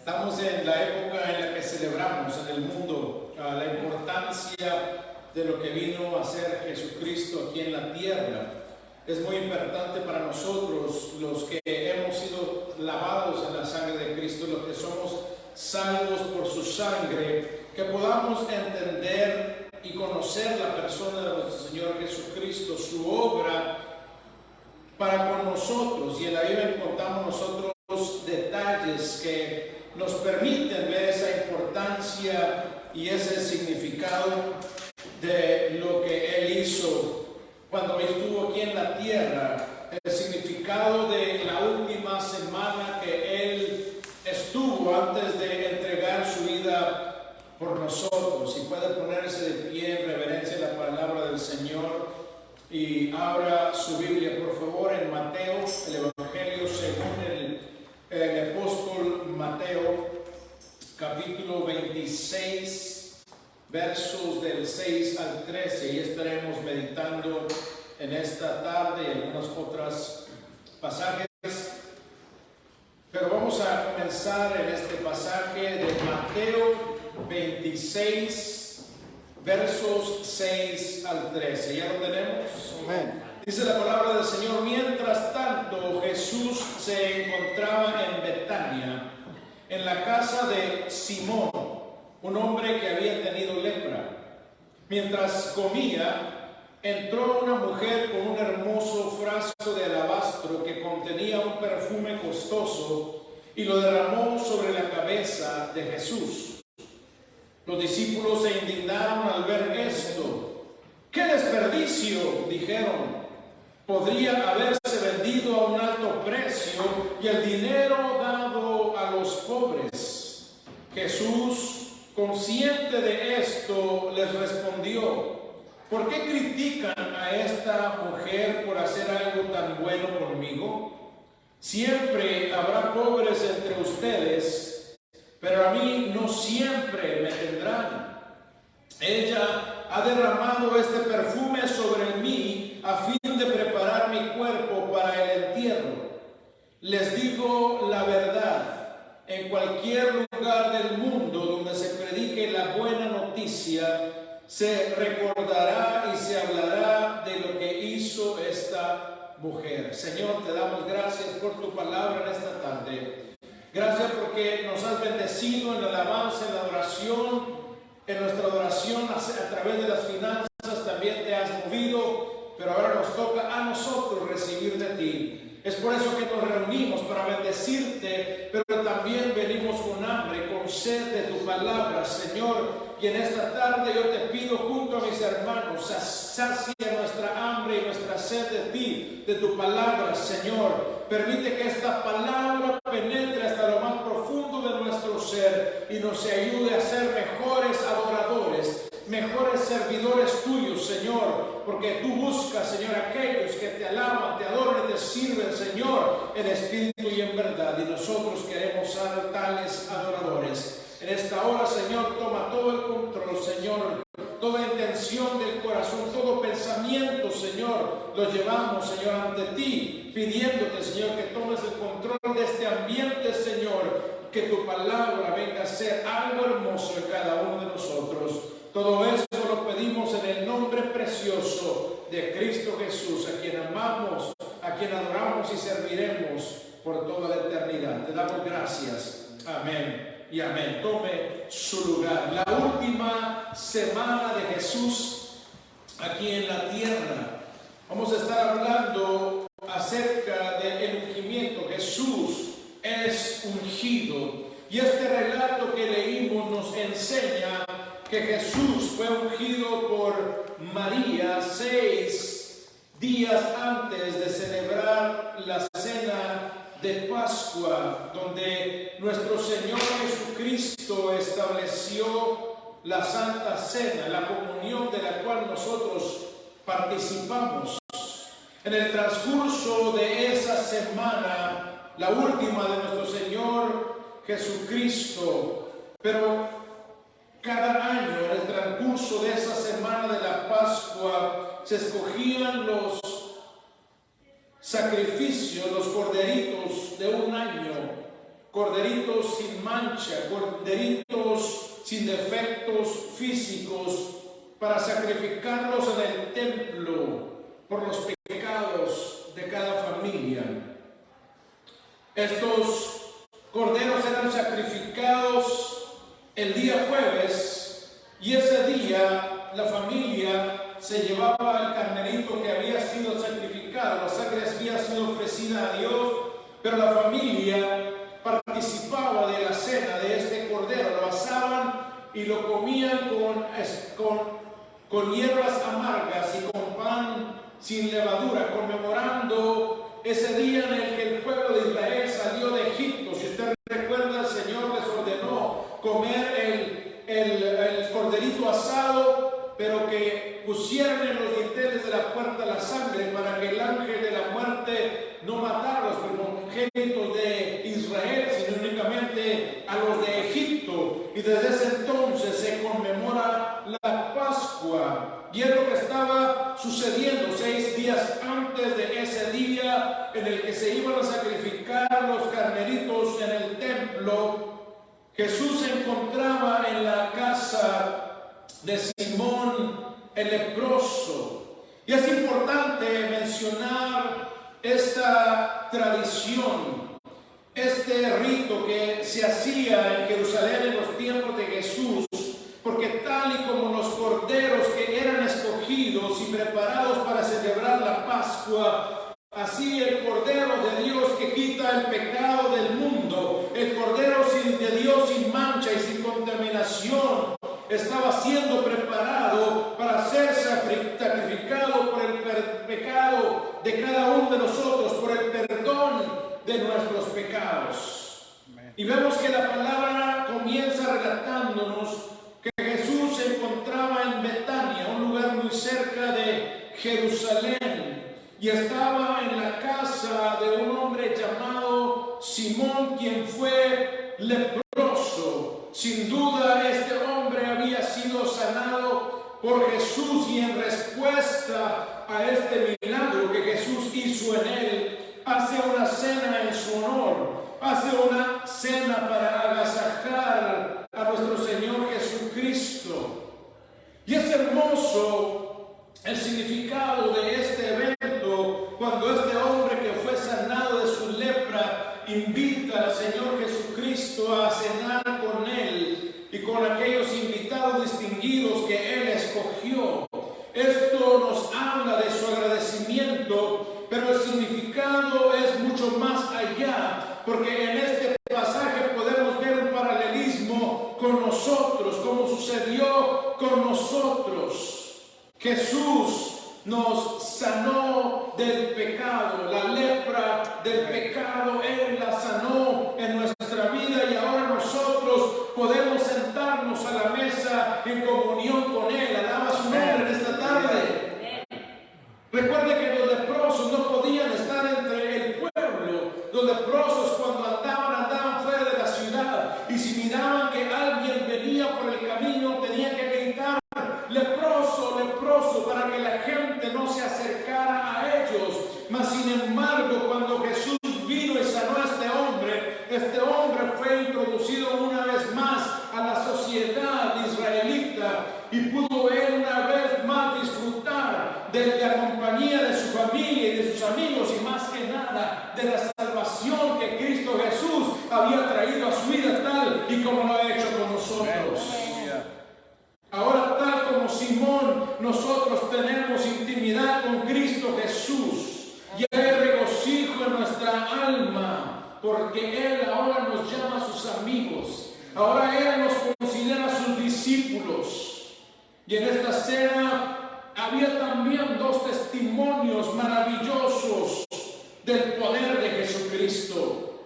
Estamos en la época en la que celebramos en el mundo la importancia de lo que vino a hacer Jesucristo aquí en la tierra. Es muy importante para nosotros, los que hemos sido lavados en la sangre de Cristo, los que somos salvos por su sangre, que podamos entender y conocer la persona de nuestro Señor Jesucristo, su obra para con nosotros. Y en la Biblia encontramos nosotros detalles que nos permiten ver esa importancia y ese significado de lo que Él hizo cuando estuvo aquí en la tierra, el significado de la última semana que Él estuvo antes de entregar su vida por nosotros. Si puede ponerse de pie en reverencia a la palabra del Señor y abra su Biblia, por favor, en Mateo, el Evangelio según el apóstol Mateo, capítulo 26, versos del 6 al 13, y estaremos meditando en esta tarde y algunas otras pasajes, pero vamos a comenzar en este pasaje de Mateo 26, versos 6 al 13. ¿Ya lo tenemos? Amén. Dice la palabra del Señor: mientras tanto, Jesús se encontraba en Betania, en la casa de Simón, un hombre que había tenido lepra. Mientras comía, entró una mujer con un hermoso frasco de alabastro que contenía un perfume costoso y lo derramó sobre la cabeza de Jesús. Los discípulos se indignaron al ver esto. ¡Qué desperdicio!, dijeron. Podría haberse vendido a un alto precio y el dinero dado a los pobres. Jesús, consciente de esto, les respondió: ¿por qué critican a esta mujer por hacer algo tan bueno conmigo? Siempre habrá pobres entre ustedes, pero a mí no siempre me tendrán. Ella ha derramado este perfume sobre mí a fin de preparar mi cuerpo para el entierro. Les digo la verdad, en cualquier lugar del mundo donde se predique la buena noticia, se recordará y se hablará de lo que hizo esta mujer. Señor, te damos gracias por tu palabra en esta tarde. Gracias porque nos has bendecido en la alabanza, en la adoración, en nuestra adoración a través de las finanzas también te has movido, pero ahora nos toca a nosotros recibir de ti. Es por eso que nos reunimos para bendecirte, pero también venimos con hambre, con sed de tu palabra, Señor. Y en esta tarde yo te pido junto a mis hermanos, sacia nuestra hambre y nuestra sed de ti, de tu palabra, Señor. Permite que esta palabra penetre hasta lo más profundo de nuestro ser y nos ayude a ser mejores adoradores, mejores servidores tuyos, Señor, porque tú buscas, Señor, aquellos que te alaban, te adoran y te sirven, Señor, en espíritu y en verdad, y nosotros queremos ser tales adoradores. En esta hora, Señor, toma todo el control, Señor, toda intención del corazón, todo pensamiento, Señor, lo llevamos, Señor, ante ti, pidiéndote, Señor, que tomes el control de este ambiente, Señor, que tu palabra venga a ser algo hermoso en cada uno de nosotros. Todo eso lo pedimos en el nombre precioso de Cristo Jesús, a quien amamos, a quien adoramos y serviremos por toda la eternidad. Te damos gracias. Amén y amén. Tome su lugar. La última semana de Jesús aquí en la tierra. Vamos a estar hablando acerca del ungimiento. Jesús es ungido. Y este relato que leímos nos enseña que Jesús fue ungido por María 6 días antes de celebrar la cena de Pascua, donde nuestro Señor Jesucristo estableció la Santa Cena, la comunión de la cual nosotros participamos. En el transcurso de esa semana, la última de nuestro Señor Jesucristo, pero cada año, en el transcurso de esa semana de la Pascua, se escogían los sacrificios, los corderitos de un año corderitos sin mancha, corderitos sin defectos físicos, para sacrificarlos en el templo por los pecados de cada familia. Estos corderos eran sacrificados el día jueves, y ese día la familia se llevaba el carnerito que había sido sacrificado. La sangre había sido ofrecida a Dios, pero la familia participaba de la cena de este cordero. Lo asaban y lo comían con hierbas amargas y con pan sin levadura, conmemorando ese día en el que el pueblo de Israel salió de Egipto. Si usted recuerda, el Señor les ordenó comer el corderito asado, pero que pusieran en los dinteles de la puerta la sangre, para que el ángel de la muerte no matara a los primogénitos de Israel, sino únicamente a los de Egipto. Y desde ese entonces se conmemora la Pascua, y es lo que estaba sucediendo 6 días antes de ese día en el que se iban a sacrificar los carneritos en el templo. Jesús se encontraba en la casa de Simón el leproso. Y es importante mencionar esta tradición, este rito que se hacía en Jerusalén en los tiempos de Jesús, porque tal y como los corderos que eran escogidos y preparados para celebrar la Pascua, así el Cordero de Dios que quita el pecado del mundo, el Cordero de Dios sin mancha y sin contaminación, estaba siendo preparado para ser sacrificado por el pecado de cada uno de nosotros, por el perdón de nuestros pecados. Y vemos que la palabra comienza relatándonos que Jesús se encontraba en Betania, un lugar muy cerca de Jerusalén, y estaba en la casa de un hombre llamado Simón, quien fue leproso. Sin duda este hombre había sido sanado por Jesús, y en respuesta a este milagro que Jesús hizo en él, hace una cena en su honor, hace una cena para agasajar a nuestro Señor Jesucristo. Y es hermoso el significado de este evento cuando este hombre que fue sanado de su lepra invita al Señor Jesucristo a cenar con él y con aquellos invitados distinguidos que él escogió. Esto nos habla de su agradecimiento, pero el significado es mucho más allá, porque en este pasaje podemos ver un paralelismo con nosotros, como sucedió con nosotros. Jesús nos sanó del pecado, la lepra del pecado, Él la sanó en nuestra vida, y ahora nosotros podemos sentarnos a la mesa en comunión con Él. Alaba su nombre en esta tarde. Recuerde que los leprosos no podían estar entre el pueblo. Los leprosos, cuando andaban fuera de la ciudad, y si miraban que alguien venía por el camino, tenían que gritar: leproso, leproso, para que la gente no se acercara a ellos. Mas sin embargo, cuando Jesús vino y sanó a este hombre fue introducido una vez más a la sociedad israelita, y pudo él una vez más disfrutar de la compañía de su familia y de sus amigos, y más que nada de la salvación que Cristo Jesús había traído a su vida, tal y como lo ha hecho con nosotros. Ahora, tal como Simón, nosotros tenemos intimidad con Cristo Jesús, y hay regocijo en nuestra alma, porque Él ahora nos llama a sus amigos. Ahora Él nos considera sus discípulos. Y en esta cena había también 2 testimonios maravillosos del poder de Jesucristo.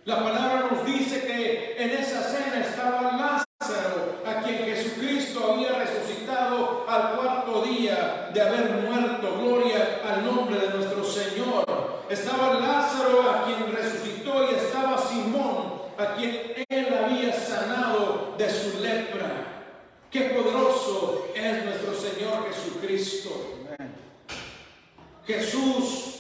La palabra nos dice que en esa cena estaba Lázaro, a quien Jesucristo había resucitado al 4º día de haber muerto. Gloria al nombre de nuestro Señor. Estaba Lázaro, a quien resucitó, y estaba Simón, a quien Él había sanado de su lepra. ¡Qué poderoso es nuestro Señor Jesucristo! Jesús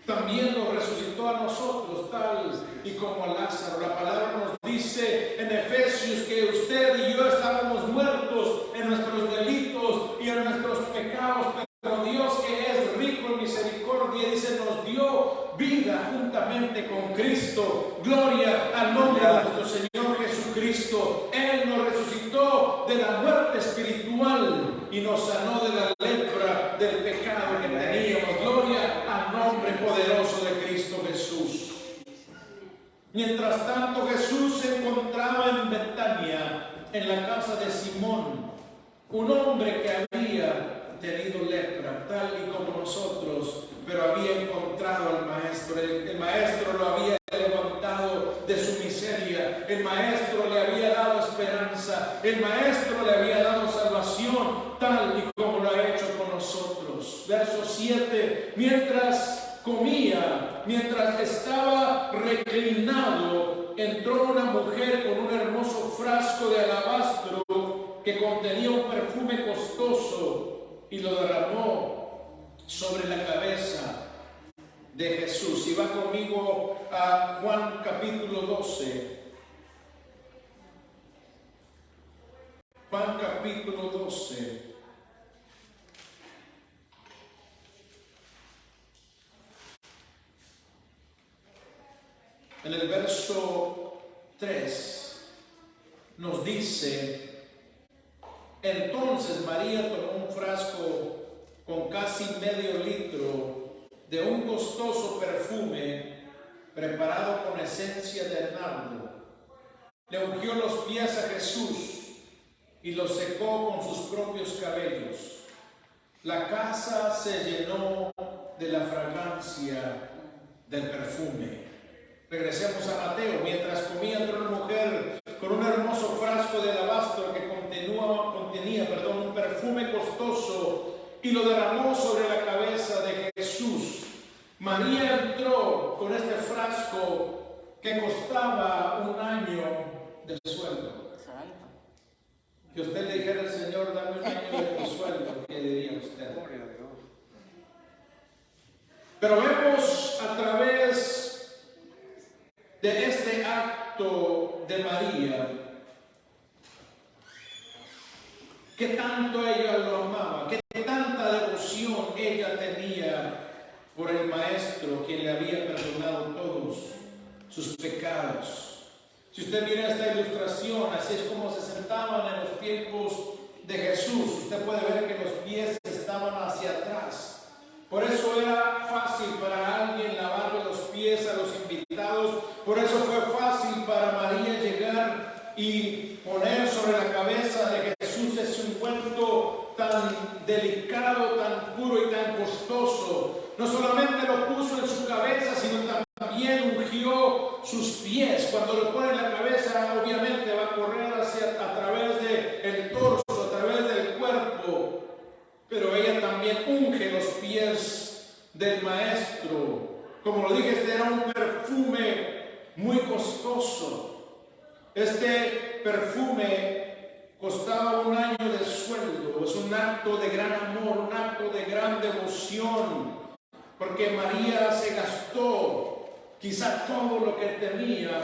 también nos resucitó a nosotros, tal y como a Lázaro. La palabra nos dice en Efesios que usted y yo estábamos muertos en nuestros delitos y en nuestros pecados, pero Dios, que es rico en misericordia, dice, nos dio vida juntamente con Cristo. Gloria al nombre de nuestro Señor Jesucristo. Él nos resucitó de la muerte espiritual y nos sanó de la lepra del pecado que teníamos. Gloria al nombre poderoso de Cristo Jesús. Mientras tanto, Jesús se encontraba en Betania, en la casa de Simón, un hombre que había tenido lepra, tal y como nosotros, pero había encontrado al Maestro. El Maestro lo había levantado de su miseria. El Maestro le había dado esperanza. El Maestro le había dado salvación, tal y como lo ha hecho con nosotros. Verso 7. Mientras comía, mientras estaba reclinado, entró una mujer con un hermoso frasco de alabastro que contenía un perfume costoso y lo derramó sobre la cabeza de Jesús. Y va conmigo a Juan capítulo 12. Juan capítulo 12. En el verso 3 nos dice: entonces María tomó un frasco con casi medio litro de un costoso perfume preparado con esencia de nardo. Le ungió los pies a Jesús y los secó con sus propios cabellos. La casa se llenó de la fragancia del perfume. Regresemos a Mateo. Mientras comía, entró una mujer con un hermoso frasco de alabastro que contenía un perfume costoso y lo derramó sobre la cabeza de Jesús. María entró con este frasco que costaba un año de sueldo. Que usted le dijera al Señor: dame un año de tu sueldo, ¿qué diría usted? Pero vemos a través de este acto de María que tanto ella lo amaba, que tanta devoción ella tenía por el Maestro, quien le había perdonado todos sus pecados. Si usted mira esta ilustración, así es como se sentaban en los tiempos de Jesús. Usted puede ver que los pies estaban hacia atrás. Por eso era fácil para alguien lavarle los pies a los invitados. Por eso fue fácil para María llegar y poner sobre la cabeza de Jesús ese ungüento tan delicado, tan puro y tan costoso. No solamente lo puso en su cabeza, sino también ungió sus pies. Cuando lo pone en la cabeza, obviamente va a correr a través del torso, a través del cuerpo. Pero ella también unge los pies del Maestro. Como lo dije, este era un perfume muy costoso. Este perfume costaba un año de sueldo. Es un acto de gran amor, un acto de gran devoción, porque María se gastó quizá todo lo que tenía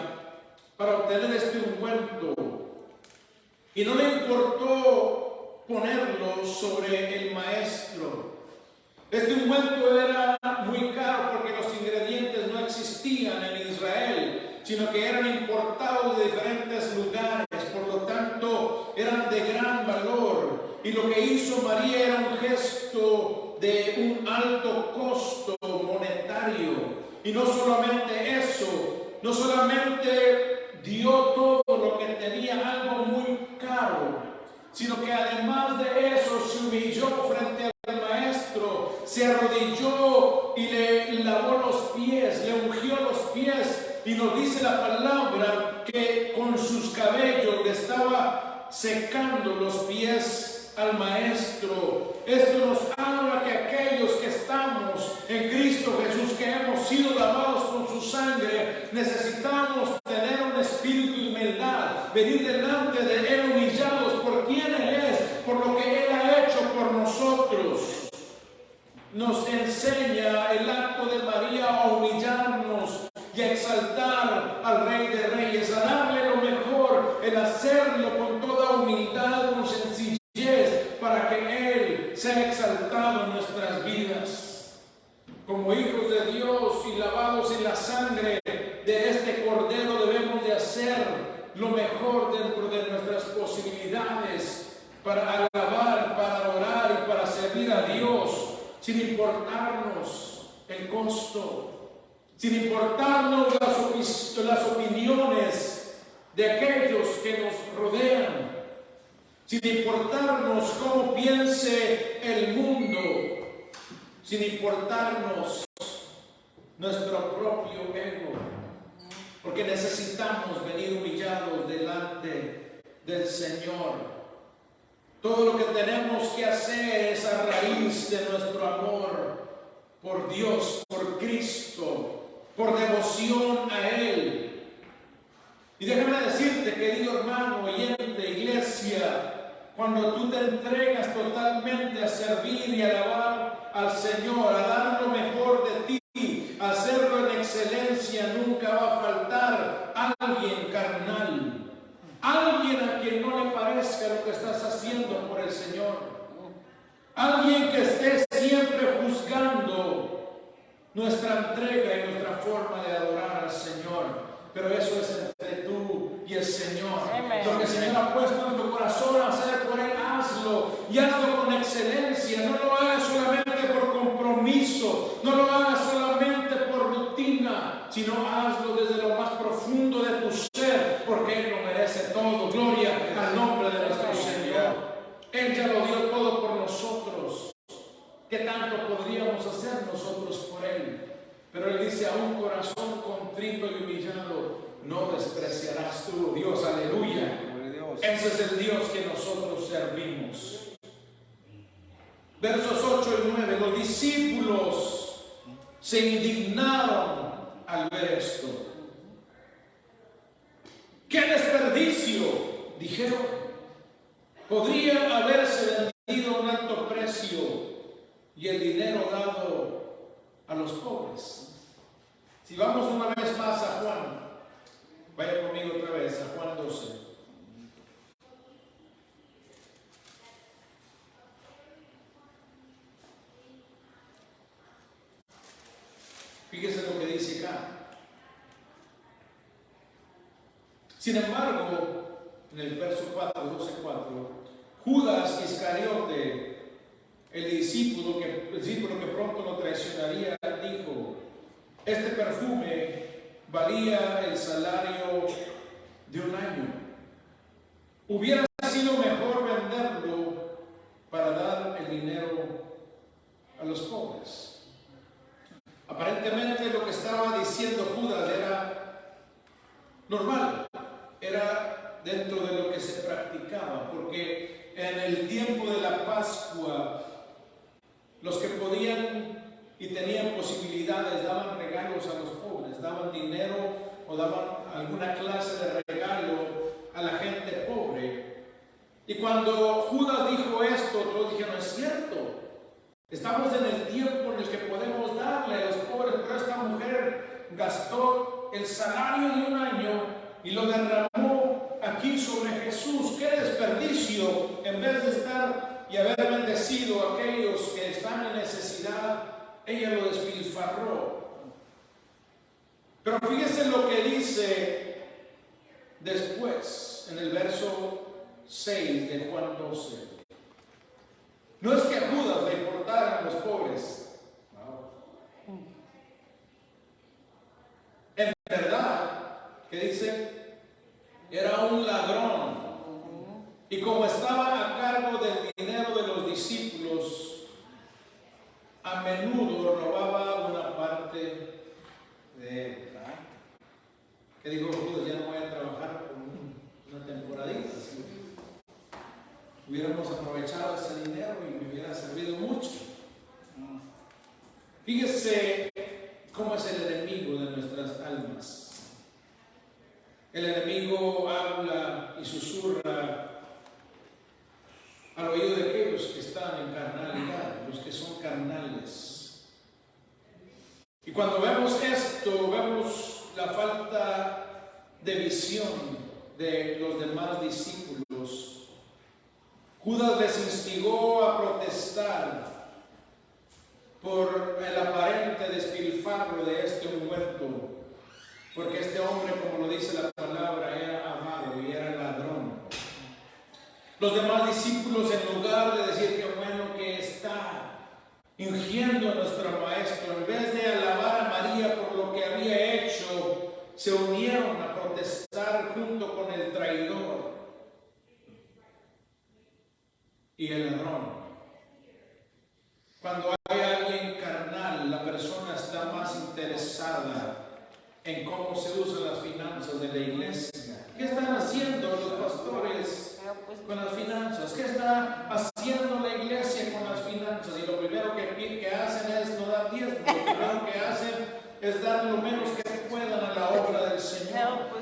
para obtener este ungüento, y no le importó ponerlo sobre el Maestro. Este ungüento era muy caro porque los ingredientes no existían en Israel, sino que eran importados de diferentes lugares. Por lo tanto, eran de gran valor. Y lo que hizo María era un gesto de un alto costo monetario. Y no solamente eso, no solamente dio todo lo que tenía, algo muy caro, sino que además de eso se humilló frente al Maestro, se arrodilló y le lavó los pies, le ungió los pies. Y nos dice la palabra que con sus cabellos le estaba secando los pies al Maestro. Esto nos habla que aquellos que estamos en Cristo Jesús, que hemos sido lavados con su sangre, necesitamos tener un espíritu de humildad, venir delante de Él humillados por quien Él es, por lo que Él ha hecho por nosotros. Nos enseña el acto de María a humillarnos y a exaltar al Rey de Reyes, a darle lo mejor, el hacerlo con toda humildad, con sencillez, para que Él sea exaltado en nuestras vidas. Como hijos de Dios y lavados en la sangre de este Cordero, debemos de hacer lo mejor dentro de nuestras posibilidades para alabar, para adorar y para servir a Dios, sin importarnos el costo, sin importarnos las opiniones de aquellos que nos rodean, sin importarnos cómo piense el mundo, sin importarnos nuestro propio ego, porque necesitamos venir humillados delante del Señor. Todo lo que tenemos que hacer es a raíz de nuestro amor por Dios, por Cristo, por devoción a Él. Y déjame decirte, querido hermano, oyente, iglesia, cuando tú te entregas totalmente a servir y alabar al Señor, a dar lo mejor de ti, a hacerlo en excelencia, nunca va a faltar alguien carnal. Alguien a quien no le parezca lo que estás haciendo por el Señor. Alguien que esté siempre juzgando nuestra entrega y nuestra forma de adorar al Señor. Pero eso es entre tú y el Señor. Amen. Lo que el Señor ha puesto en tu corazón a hacer por Él, hazlo. Y hazlo con excelencia. No lo hagas solamente por compromiso. No lo hagas solamente por rutina. Sino hazlo desde lo más profundo de tu ser. Porque Él lo merece todo. Gloria al nombre de nuestro Señor. Él ya lo dio todo por nosotros. ¿Qué tanto podríamos hacer nosotros por Él? Pero Él dice, a un corazón contrito y humillado no despreciarás tú, Dios, aleluya. Ese es el Dios que nosotros servimos. Versos 8 y 9, los discípulos se indignaron al ver esto. ¡Qué desperdicio!, dijeron. Podría haberse vendido a un alto precio y el dinero dado a los pobres. Si vamos una vez más a Juan, vaya conmigo otra vez a Juan 12. Fíjese lo que dice acá. Sin embargo, en el verso 4, 12:4, Judas Iscariote, el discípulo que pronto lo traicionaría, dijo: este perfume valía el salario de un año. Hubiera sido mejor venderlo para dar el dinero a los pobres. Aparentemente lo que estaba diciendo Judas era normal, era dentro de lo que se practicaba, porque en el tiempo de la Pascua, los que podían y tenían posibilidades daban regalos a los pobres, daban dinero o daban alguna clase de regalo a la gente pobre. Y cuando Judas dijo esto, todos dijeron: es cierto, estamos en el tiempo en el que podemos darle a los pobres, pero esta mujer gastó el salario de un año y lo derramó aquí sobre Jesús. ¡Qué desperdicio! En vez de estar y haber bendecido a aquellos que están en necesidad, ella lo despilfarró. Pero fíjense lo que dice después, en el verso 6 de Juan 12. No es que a Judas le importaran los pobres. No. En verdad, que dice, era un ladrón. Y como estaba a cargo del dinero de los discípulos, a menudo robaba una parte de él. Que dijo Judas: ya no voy a trabajar por una temporadita. ¿Sí? Hubiéramos aprovechado ese dinero y me hubiera servido mucho. Fíjese cómo es el enemigo de nuestras almas. El enemigo habla y susurra al oído de aquellos que están en carnalidad, los que son carnales. Y cuando vemos esto, vemos la falta de visión de los demás discípulos, Judas les instigó a protestar por el aparente despilfarro de este ungüento, porque este hombre, como lo dice la palabra, era avaro y era ladrón. Los demás discípulos, en lugar de decir que bueno que está ungiendo a nuestro maestro, en vez de alabar a María por lo que había hecho, se unieron a protestar junto con el traidor y el ladrón. Cuando hay alguien carnal, la persona está más interesada en cómo se usan las finanzas de la iglesia. ¿Qué están haciendo los pastores con las finanzas? ¿Qué está haciendo la iglesia con las finanzas? Y lo primero que hacen es no dar diezmo. Lo primero que hacen es dar lo menos que puedan a la obra del Señor.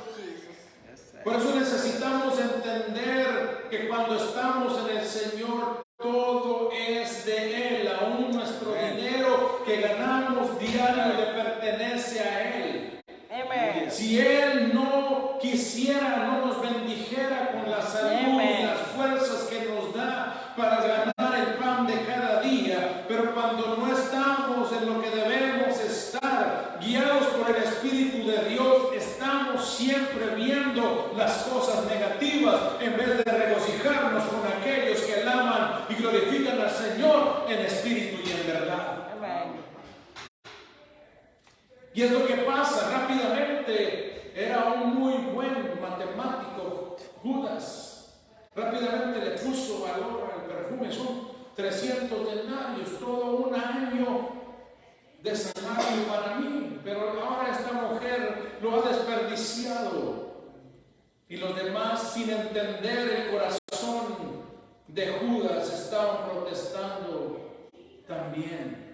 Por eso necesitamos entender que cuando estamos en el Señor, todo es de Él. Aún nuestro dinero que ganamos diario le pertenece a Él. Amen. Si Él no quisiera, no nos bendijera con la salud y las fuerzas que nos da para ganar el pan de cada día, pero cuando no estamos en lo que debemos estar, guiados por el Espíritu de Dios, estamos siempre viendo las cosas negativas en vez de regocijarnos con aquellos que alaban y glorifican al Señor en espíritu y en verdad. Amen. Y es lo que pasa rápidamente. Era un muy buen matemático, Judas. Rápidamente le puso valor al perfume. Son 300 denarios, todo un año de salario para mí. Pero ahora esta mujer lo ha desperdiciado. Y los demás, sin entender el corazón de Judas, estaban protestando también.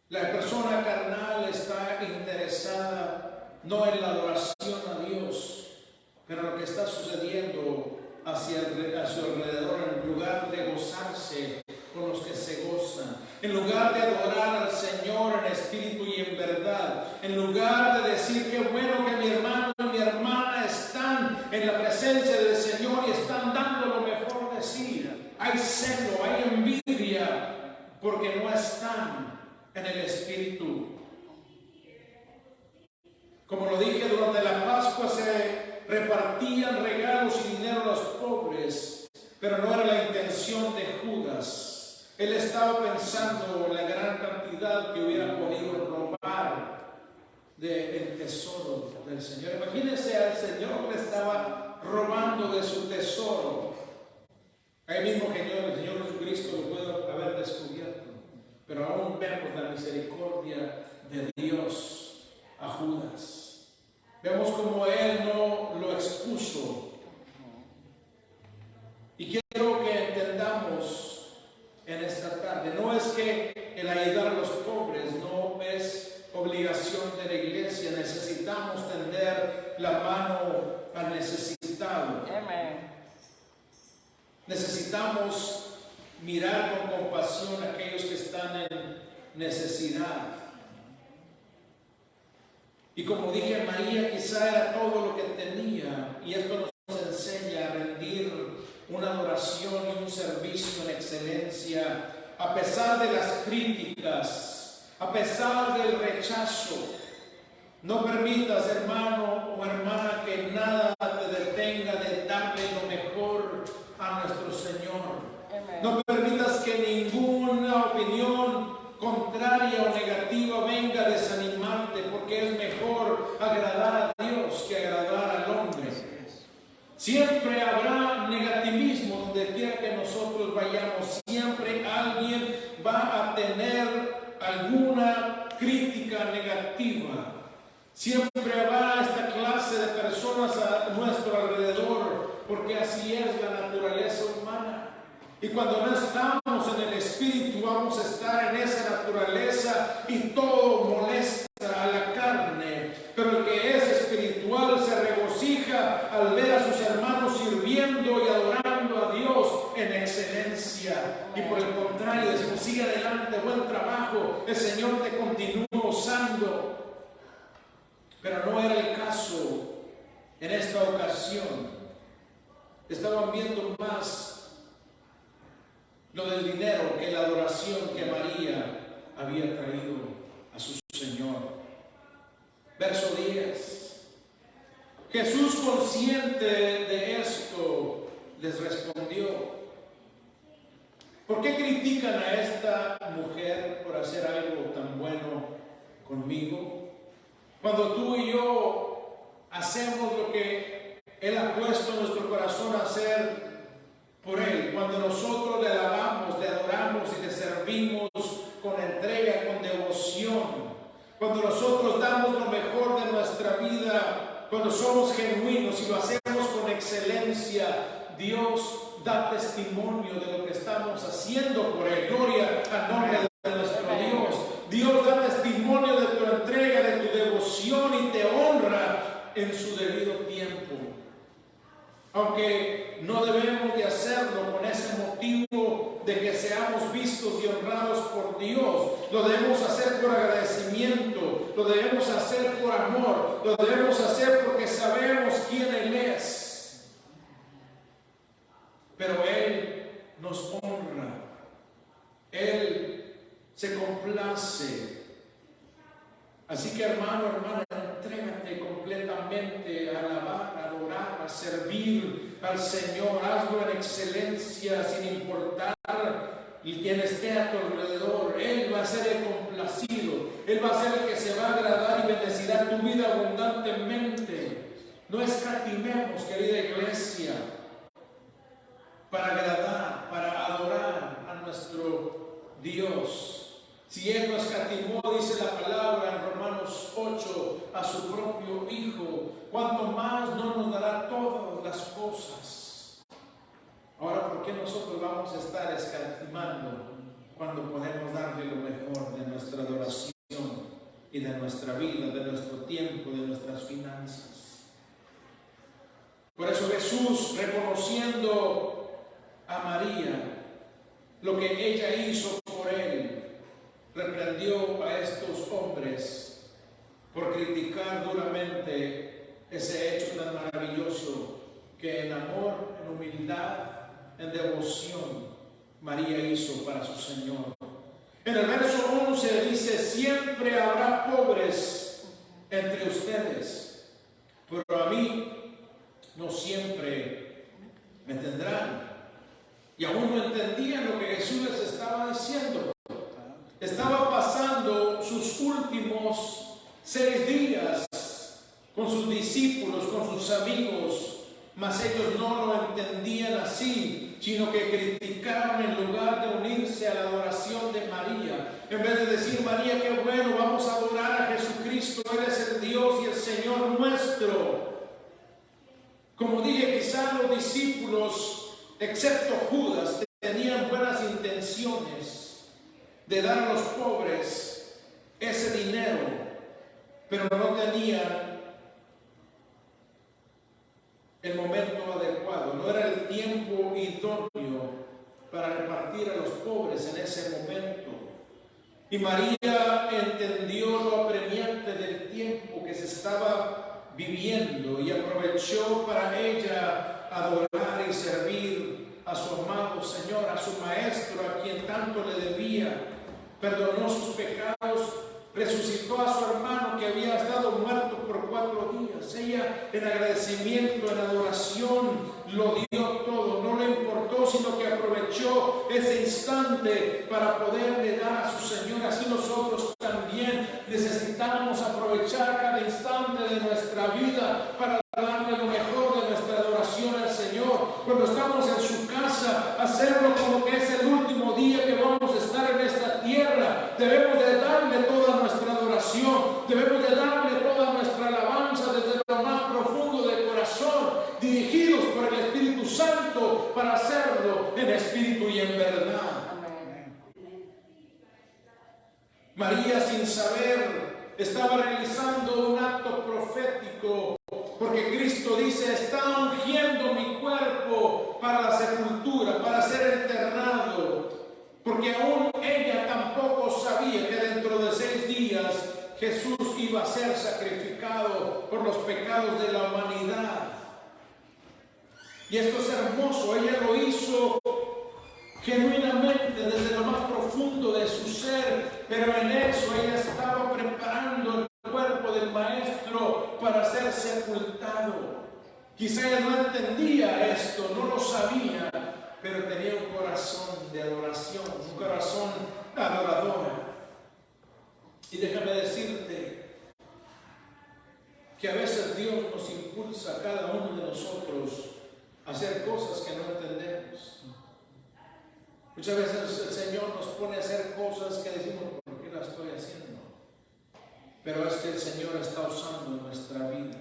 La persona carnal está interesada no en la adoración a Dios, pero lo que está sucediendo hacia su alrededor, en lugar de gozarse con los que se gozan, en lugar de adorar al Señor en espíritu y en verdad, en lugar de decir que bueno que mi hermano y mi hermana están en la presencia del Señor y están dando lo mejor de sí, hay celo, hay envidia, porque no están en el Espíritu. Como lo dije, durante la Pascua se repartían regalos y dinero a los pobres, pero no era la intención de Judas. Él estaba pensando en la gran cantidad que hubiera podido robar del tesoro del Señor. Imagínense, al Señor le estaba robando de su tesoro. Ahí mismo el Señor Jesucristo lo puede haber descubierto. Pero aún vemos la misericordia de Dios a Judas. Vemos como Él no lo expuso. Y quiero que entendamos en esta tarde, no es que el ayudar a los pobres no es obligación de la iglesia. Necesitamos tender la mano al necesitado. Amén. Necesitamos mirar con compasión a aquellos que están en necesidad. Y como dije, María quizá era todo lo que tenía, y esto nos enseña a rendir una adoración y un servicio en excelencia, a pesar de las críticas, a pesar del rechazo. No permitas, hermano o hermana, que nada te detenga de darle lo mejor a nuestro Señor. No permitas que ninguna opinión contraria o negativa venga a desanimarte, porque es mejor agradar a Dios que agradar al hombre. Siempre habrá negativismo donde quiera que nosotros vayamos. Siempre alguien va a tener alguna crítica negativa. Siempre habrá esta clase de personas a nuestro alrededor, porque así es la naturaleza humana. Y cuando no estamos en el Espíritu, vamos a estar en esa naturaleza y todo molesta a la carne. Pero el que es espiritual se regocija al ver a sus hermanos sirviendo y adorando a Dios en excelencia. Y por el contrario, decimos, sigue adelante, buen trabajo, el Señor te continúa usando. Pero no era el caso en esta ocasión. Estaban viendo más lo del dinero que la adoración que María había traído a su Señor. Verso 10. Jesús, consciente de esto, les respondió: ¿por qué critican a esta mujer por hacer algo tan bueno conmigo? Cuando tú y yo hacemos lo que Él ha puesto en nuestro corazón a hacer por Él, cuando nosotros le alabamos, le adoramos y le servimos con entrega, con devoción, cuando nosotros damos lo mejor de nuestra vida, cuando somos genuinos y lo hacemos con excelencia, Dios da testimonio de lo que estamos haciendo por Él. Gloria al nombre de nuestro Dios. Dios da testimonio de tu entrega, de tu devoción, y te honra en su debido tiempo. Aunque no debemos de hacerlo con ese motivo de que seamos vistos y honrados por Dios, lo debemos hacer por agradecimiento, lo debemos hacer por amor, lo debemos hacer porque sabemos quién Él es. Pero Él nos honra, Él se complace. Así que, hermano, hermana, entrégate completamente a alabar, a adorar, a servir al Señor. Hazlo en excelencia, sin importar quien esté a tu alrededor. Él va a ser el complacido. Él va a ser el que se va a agradar y bendecirá tu vida abundantemente. No escatimemos, querida iglesia, para agradar, para adorar a nuestro Dios. Si Él no escatimó, dice la palabra en Romanos 8, a su propio Hijo, cuanto más no nos dará todas las cosas. Ahora, ¿por qué nosotros vamos a estar escatimando cuando podemos darle lo mejor de nuestra adoración y de nuestra vida, de nuestro tiempo, de nuestras finanzas? Por eso Jesús, reconociendo a María, lo que ella hizo por Él, reprendió a estos hombres por criticar duramente ese hecho tan maravilloso que en amor, en humildad, en devoción, María hizo para su Señor. En el verso 11 dice: siempre habrá pobres entre ustedes, pero a mí no siempre me tendrán. Y aún no entendían lo que Jesús les estaba diciendo. Estaba pasando sus últimos 6 días con sus discípulos, con sus amigos, mas ellos no lo entendían así, sino que criticaron en lugar de unirse a la adoración de María. En vez de decir: María, qué bueno, vamos a adorar a Jesucristo, eres el Dios y el Señor nuestro. Como dije, quizás los discípulos, excepto Judas, tenían buenas intenciones de dar a los pobres ese dinero, pero no tenían el momento adecuado, no era el tiempo idóneo para repartir a los pobres en ese momento. Y María entendió lo apremiante del tiempo que se estaba viviendo y aprovechó para ella adorar y servir a su amado Señor, a su Maestro, a quien tanto le debía. Perdonó sus pecados, resucitó a su hermano que había estado muerto por 4 días. Ella, en agradecimiento, en adoración, lo dio todo, no le importó, sino que aprovechó ese instante para poderle dar a su Señor. Así nosotros también necesitamos aprovechar cada instante de nuestra vida para darle lo mejor de nuestra adoración al Señor. Cuando estamos en su casa, hacerlo como que es el último día que vamos a estar en esta tierra. Debemos de darle toda nuestra adoración, debemos de darle toda nuestra alabanza desde lo más profundo del corazón, dirigidos por el Espíritu Santo, para hacerlo en espíritu y en verdad. María, sin saber, estaba realizando un acto profético, porque Cristo dice: está ungiendo mi cuerpo para la sepultura, para ser enterrado, porque aún ella tampoco sabía que dentro de 6 días Jesús iba a ser sacrificado por los pecados de la humanidad. Y esto es hermoso. Ella lo hizo genuinamente desde lo más profundo de su ser, pero en eso ella estaba preparando el cuerpo del Maestro para ser sepultado. Quizá ella no entendía esto, no lo sabía, pero tenía un corazón de adoración, un corazón adorador. Y déjame decirte que a veces Dios nos impulsa a cada uno de nosotros a hacer cosas que no entendemos. Muchas veces el Señor nos pone a hacer cosas que decimos, ¿por qué las estoy haciendo? Pero es que el Señor está usando nuestra vida.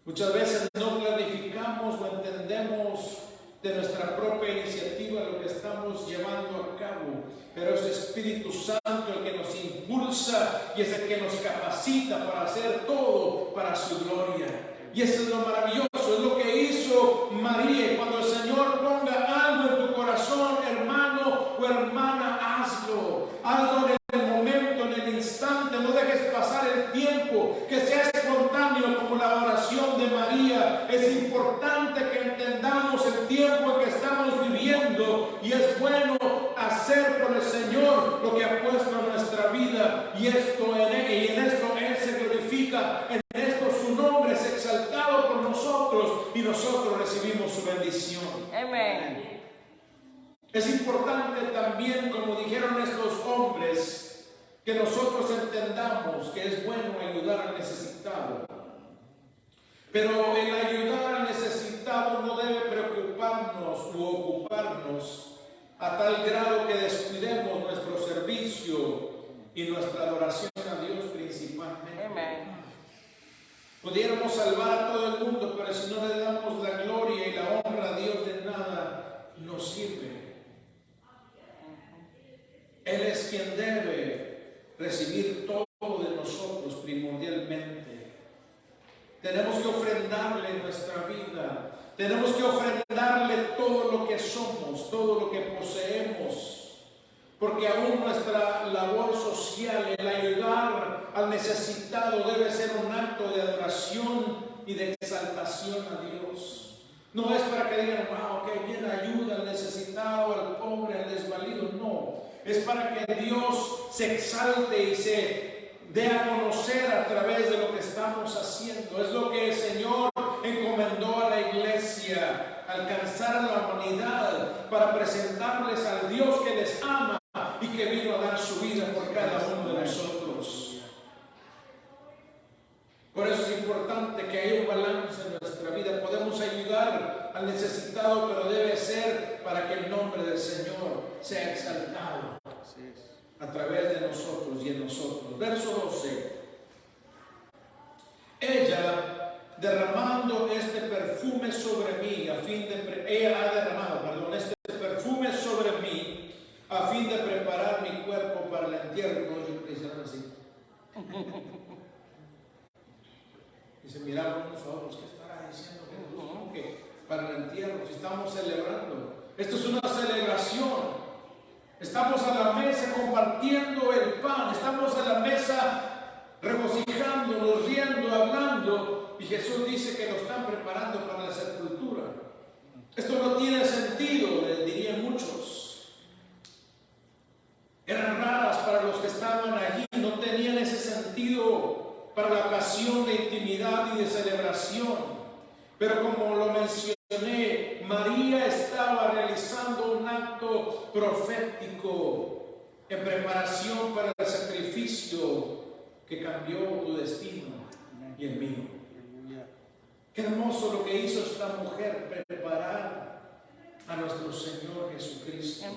Muchas veces no planificamos o entendemos de nuestra propia iniciativa lo que estamos llevando a cabo, pero es el Espíritu Santo el que nos impulsa y es el que nos capacita para hacer todo para su gloria. Y eso es lo maravilloso, es lo que hizo María. Y cuando el Señor ponga algo en tu corazón, hermano o hermana, hazlo. Hazlo en el momento, en el instante. No dejes pasar el tiempo, que sea espontáneo como la oración de María. Es importante que entendamos el tiempo en que estamos viviendo y es bueno hacer por el Señor lo que ha puesto en nuestra vida, y en esto Él se glorifica, en esto su nombre es exaltado por nosotros y nosotros recibimos su bendición. Amén. Es importante también, como dijeron estos hombres, que nosotros entendamos que es bueno ayudar al necesitado, pero el ayudar al necesitado no debe preocuparnos u ocuparnos a tal grado que descuidemos nuestro servicio y nuestra adoración a Dios principalmente. Amén. Pudiéramos salvar a todo el mundo, pero si no le damos la gloria y la honra a Dios, de nada nos sirve. Él es quien debe recibir todo de nosotros primordialmente. Tenemos que ofrendarle nuestra vida. Tenemos que ofrendarle todo lo que somos, todo lo que poseemos, porque aún nuestra labor social, el ayudar al necesitado, debe ser un acto de adoración y de exaltación a Dios. No es para que digan, wow, que bien ayuda al necesitado, al pobre, al desvalido. No, es para que Dios se exalte y se dé a conocer a través de lo que estamos haciendo. Es lo que el Señor encomendó a la iglesia, alcanzar a la humanidad para presentarles al Dios que les ama y que vino a dar su vida por cada uno de nosotros. Por eso es importante que haya un balance en nuestra vida. Podemos ayudar al necesitado, pero debe ser para que el nombre del Señor sea exaltado a través de nosotros y en nosotros. Verso 12. Ella derramando este perfume sobre mí ella ha derramado, este perfume sobre mí a fin de preparar mi cuerpo para el entierro. Yo le hicieron así. Dice, miraron los ojos, ¿qué estará diciendo Jesús? ¿Cómo que para el entierro? Si estamos celebrando. Esto es una celebración. Estamos a la mesa compartiendo el pan. Estamos a la mesa regocijándonos, riendo, hablando. Y Jesús dice que lo están preparando para la sepultura. Esto no tiene sentido, les dirían muchos. Eran raras para los que estaban allí. No tenían ese sentido para la ocasión de intimidad y de celebración. Pero como lo mencioné, María estaba realizando un acto profético en preparación para el sacrificio que cambió tu destino y el mío. Qué hermoso lo que hizo esta mujer, preparar a nuestro Señor Jesucristo.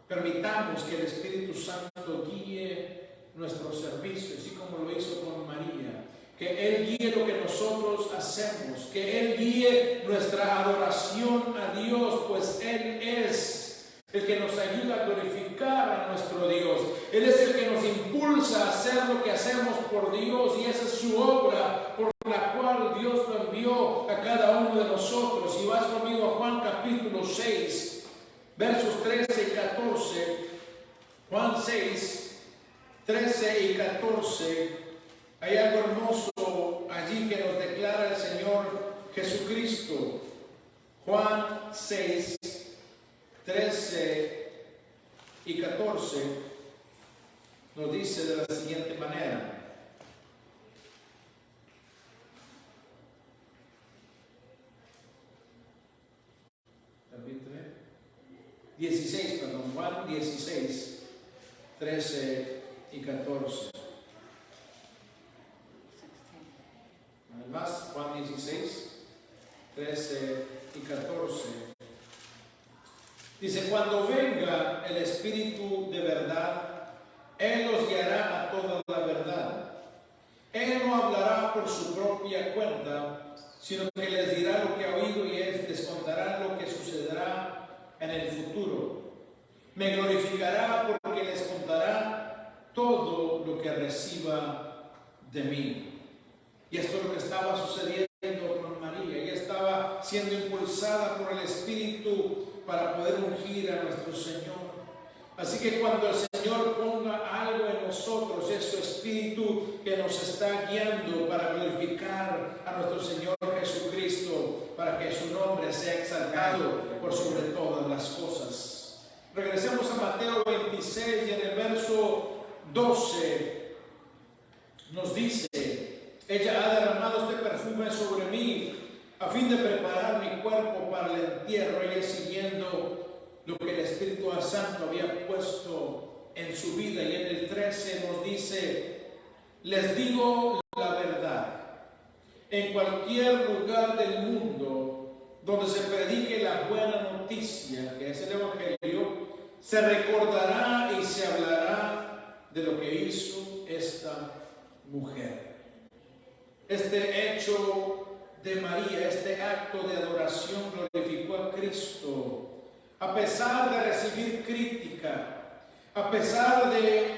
Permitamos que el Espíritu Santo guíe nuestro servicio, así como lo hizo con María. Que Él guíe lo que nosotros hacemos, que Él guíe nuestra adoración a Dios, pues Él es el que nos ayuda a glorificar a nuestro Dios. Él es el que nos impulsa a hacer lo que hacemos por Dios, y esa es su obra por la cual Dios lo envió a cada uno de nosotros. Y vas conmigo a Juan capítulo 6, versos 13 y 14. Juan 6, 13 y 14, hay algo hermoso allí que nos declara el Señor Jesucristo. Juan 6, 13 y 14 nos dice de la siguiente manera. Permíteme. 16, perdón, Juan 16, 13 y 14. Además, Juan 16, 13 y 14. Dice, cuando venga el Espíritu de verdad, Él los guiará a toda la verdad. Él no hablará por su propia cuenta, sino que les dirá lo que ha oído y Él les contará lo que sucederá en el futuro. Me glorificará porque les contará todo lo que reciba de mí. Y esto es lo que estaba sucediendo con María. Ella estaba siendo impulsada por el Espíritu para poder ungir a nuestro Señor. Así que cuando el Señor ponga algo en nosotros, es su Espíritu que nos está guiando para glorificar a nuestro Señor Jesucristo, para que su nombre sea exaltado por sobre todas las cosas. Regresemos a Mateo 26 y en el verso 12 nos dice: ella ha derramado este perfume sobre mí a fin de preparar mi cuerpo para el entierro. Ella siguiendo lo que el Espíritu Santo había puesto en su vida. Y en el 13 nos dice: les digo la verdad, en cualquier lugar del mundo donde se predique la buena noticia, que es el Evangelio, se recordará y se hablará de lo que hizo esta mujer. Este hecho de María, este acto de adoración glorificó a Cristo. A pesar de recibir crítica, a pesar de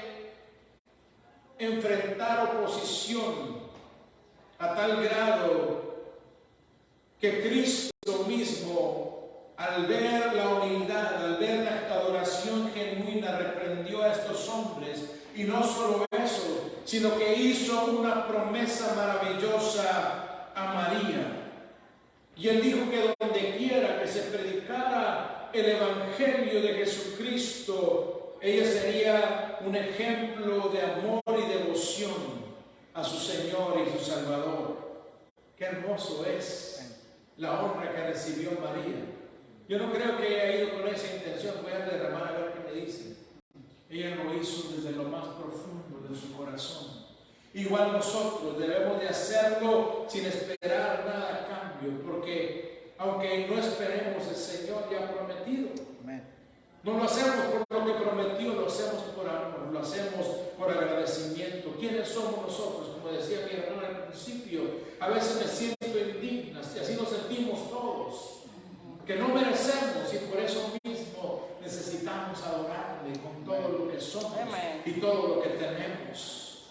enfrentar oposición, a tal grado que Cristo mismo, al ver la humildad, al ver la adoración genuina, reprendió a estos hombres. Y no solo eso, sino que hizo una promesa maravillosa a María. Y él dijo que donde quiera que se predicara el Evangelio de Jesucristo, ella sería un ejemplo de amor y devoción a su Señor y su Salvador. Qué hermoso es la honra que recibió María. Yo no creo que haya ido con esa intención. Voy a derramar a ver qué me dice. Ella lo hizo desde lo más profundo de su corazón. Igual nosotros debemos de hacerlo sin esperar nada a cambio, porque aunque no esperemos, el Señor ya ha prometido. Amén. No lo hacemos por lo que prometió, lo hacemos por amor, lo hacemos por agradecimiento. ¿Quiénes somos nosotros? Como decía mi hermana al principio, a veces me siento indigna, y así nos sentimos todos, que no merecemos, y por eso mismo necesitamos adorarle con todo lo que somos y todo lo que tenemos.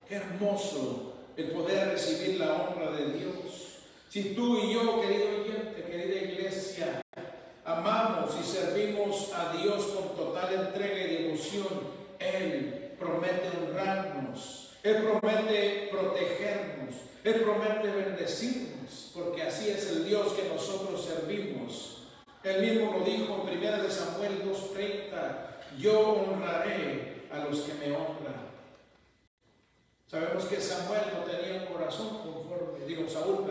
Qué hermoso el poder recibir la honra de Dios. Si tú y yo, querido oyente, querida iglesia, amamos y servimos a Dios con total entrega y devoción, Él promete honrarnos, Él promete protegernos, Él promete bendecirnos, porque así es el Dios que nosotros servimos. Él mismo lo dijo en 1 Samuel 2:30: yo honraré a los que me honran. Sabemos que Samuel no tenía un corazón conforme, Saúl,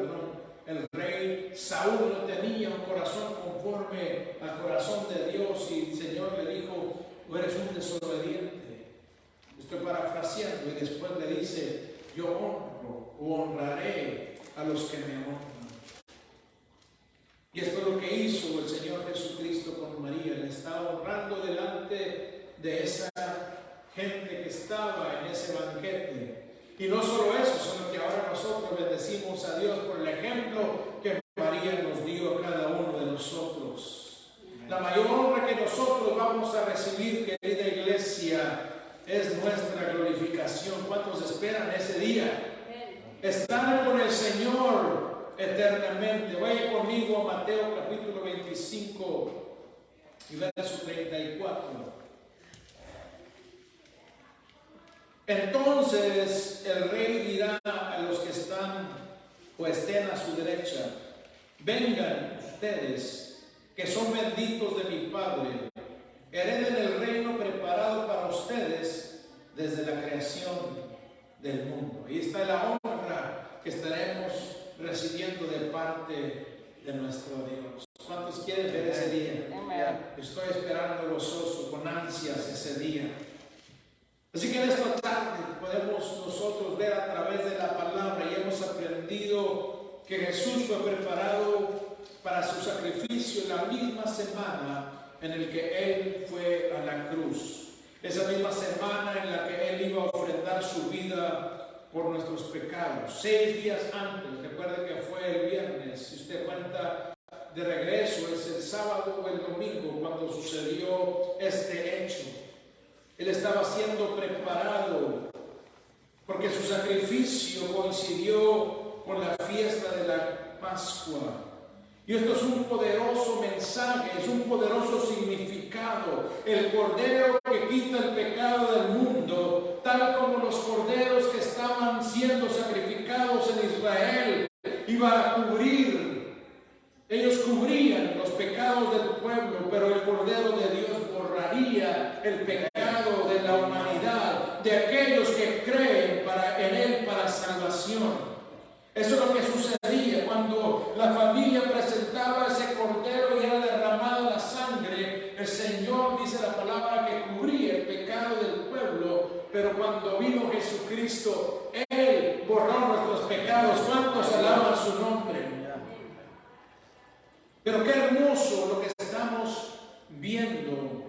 el rey Saúl no tenía un corazón conforme al corazón de Dios, y el Señor le dijo: tú eres un desobediente. Estoy parafraseando, y después le dice: yo honro o honraré a los que me honran. Y esto es lo que hizo el Señor Jesucristo con María. Le estaba honrando delante de esa gente que estaba en ese banquete. Y no solo eso, sino que ahora nosotros bendecimos a Dios por el ejemplo que María nos dio a cada uno de nosotros. La mayor honra que nosotros vamos a recibir, querida iglesia, es nuestra glorificación. ¿Cuántos esperan ese día? Estar con el Señor eternamente. Vaya conmigo a Mateo capítulo 25 y verso 34. Entonces el rey dirá a los que están o estén a su derecha: vengan ustedes, que son benditos de mi Padre, hereden el reino preparado para ustedes desde la creación del mundo. Ahí está la honra que estaremos recibiendo de parte de nuestro Dios. ¿Cuántos quieren ver ese día? Estoy esperando gozoso, con ansias ese día. Así que en esta tarde podemos nosotros ver a través de la palabra, y hemos aprendido que Jesús fue preparado para su sacrificio la misma semana en el que Él fue a la cruz. Esa misma semana en la que Él iba a ofrendar su vida por nuestros pecados. 6 días antes, recuerden que fue el viernes, si usted cuenta de regreso, es el sábado o el domingo cuando sucedió este hecho. Él estaba siendo preparado porque su sacrificio coincidió con la fiesta de la Pascua. Y esto es un poderoso mensaje, es un poderoso significado. El cordero que quita el pecado del mundo, tal como los corderos que estaban siendo sacrificados en Israel, iba a cubrir. Ellos cubrían los pecados del pueblo, pero el Cordero de Dios borraría el pecado de la humanidad, de aquellos que creen en Él para salvación. Eso es lo que sucedía cuando la familia presentaba ese cordero y era derramada la sangre. El Señor, dice la palabra, que cubría el pecado del pueblo, pero cuando vino Jesucristo, Él borró nuestros pecados. ¿Cuántos alaban su nombre? Pero qué hermoso lo que estamos viendo.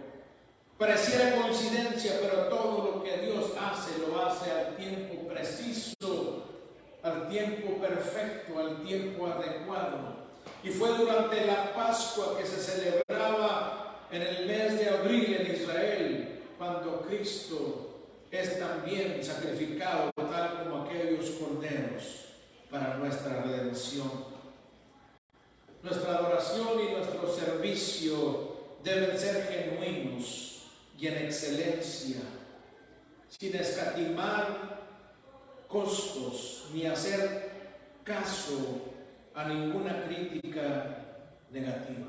Pareciera coincidencia, pero todo lo que Dios hace, lo hace al tiempo preciso, al tiempo perfecto, al tiempo adecuado. Y fue durante la Pascua que se celebraba en el mes de abril en Israel, cuando Cristo es también sacrificado, tal como aquellos corderos, para nuestra redención. Nuestra adoración y nuestro servicio deben ser genuinos y en excelencia, sin escatimar costos ni hacer caso a ninguna crítica negativa.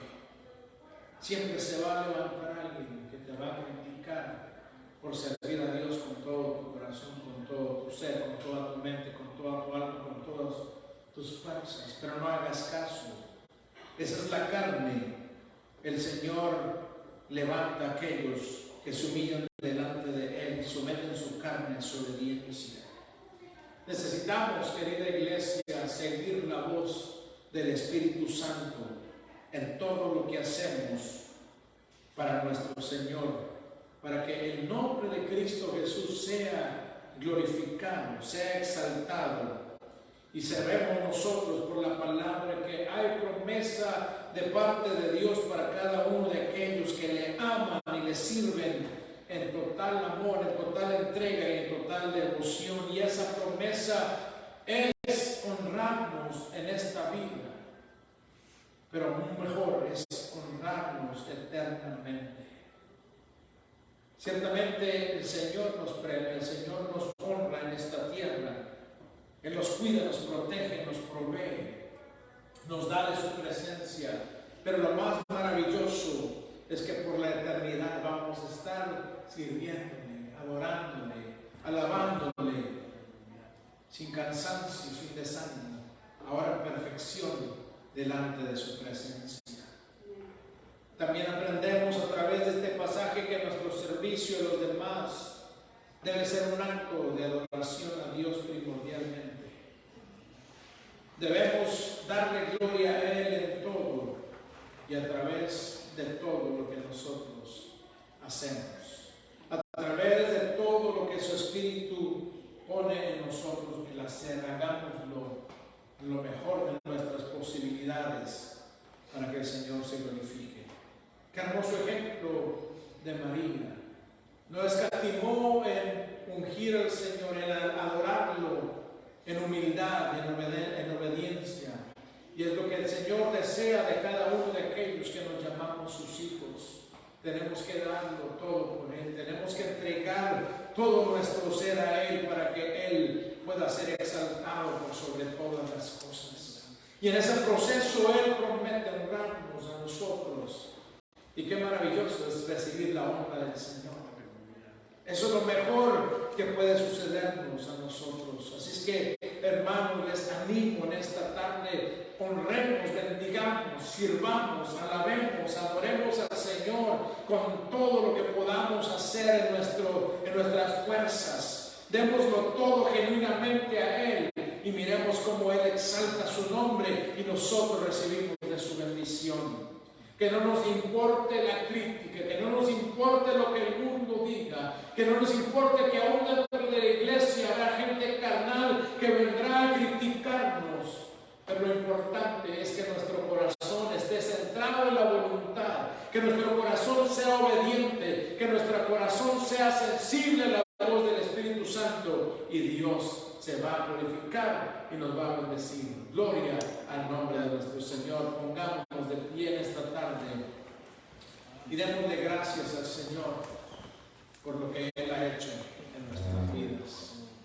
Siempre se va a levantar alguien que te va a criticar por servir a Dios con todo tu corazón, con todo tu ser, con toda tu mente, con toda tu alma, con todas tus fuerzas, pero no hagas caso. Esa es la carne. El Señor levanta a aquellos que se humillan delante de Él y someten su carne a su obediencia. Necesitamos, querida iglesia, seguir la voz del Espíritu Santo en todo lo que hacemos para nuestro Señor, para que el nombre de Cristo Jesús sea glorificado, sea exaltado. Y sabemos nosotros por la palabra que hay promesa de parte de Dios para cada uno de aquellos que le aman y le sirven en total amor, en total entrega y en total devoción. Y esa promesa es honrarnos en esta vida, pero aún mejor es honrarnos eternamente. Ciertamente el Señor nos premia, el Señor nos honra en esta tierra. Él nos cuida, nos protege, nos provee, nos da de su presencia. Pero lo más maravilloso es que por la eternidad vamos a estar sirviéndole, adorándole, alabándole, sin cansancio, sin desánimo, ahora en perfección delante de su presencia. También aprendemos a través de este pasaje que nuestro servicio a los demás debe ser un acto de adoración a Dios primordialmente. Debemos darle gloria a Él en todo y a través de todo lo que nosotros hacemos. A través de todo lo que su Espíritu pone en nosotros el hacer, hagámoslo lo mejor de nuestras posibilidades para que el Señor se glorifique. Qué hermoso ejemplo de María. No escatimó en ungir al Señor, en adorarlo, en humildad, en obediencia. Y es lo que el Señor desea de cada uno de aquellos que nos llamamos sus hijos. Tenemos que darlo todo por Él, tenemos que entregar todo nuestro ser a Él para que Él pueda ser exaltado por sobre todas las cosas. Y en ese proceso Él promete honrarnos a nosotros. Y qué maravilloso es recibir la honra del Señor. Eso es lo mejor que puede sucedernos a nosotros. Así es que, hermanos, les animo en esta tarde, honremos, bendigamos, sirvamos, alabemos, adoremos al Señor con todo lo que podamos hacer en nuestras fuerzas. Démoslo todo genuinamente a Él y miremos cómo Él exalta su nombre y nosotros recibimos de su bendición. Que no nos importe la crítica, que no nos importe lo que el mundo diga, que no nos importe que aún dentro de la iglesia habrá gente carnal que vendrá a criticarnos. Pero lo importante es que nuestro corazón esté centrado en la voluntad, que nuestro corazón sea obediente, que nuestro corazón sea sensible a la voz del Espíritu Santo y Dios se va a glorificar y nos va a bendecir. Gloria al nombre de nuestro Señor. Pongámonos de pie en esta tarde y démosle gracias al Señor por lo que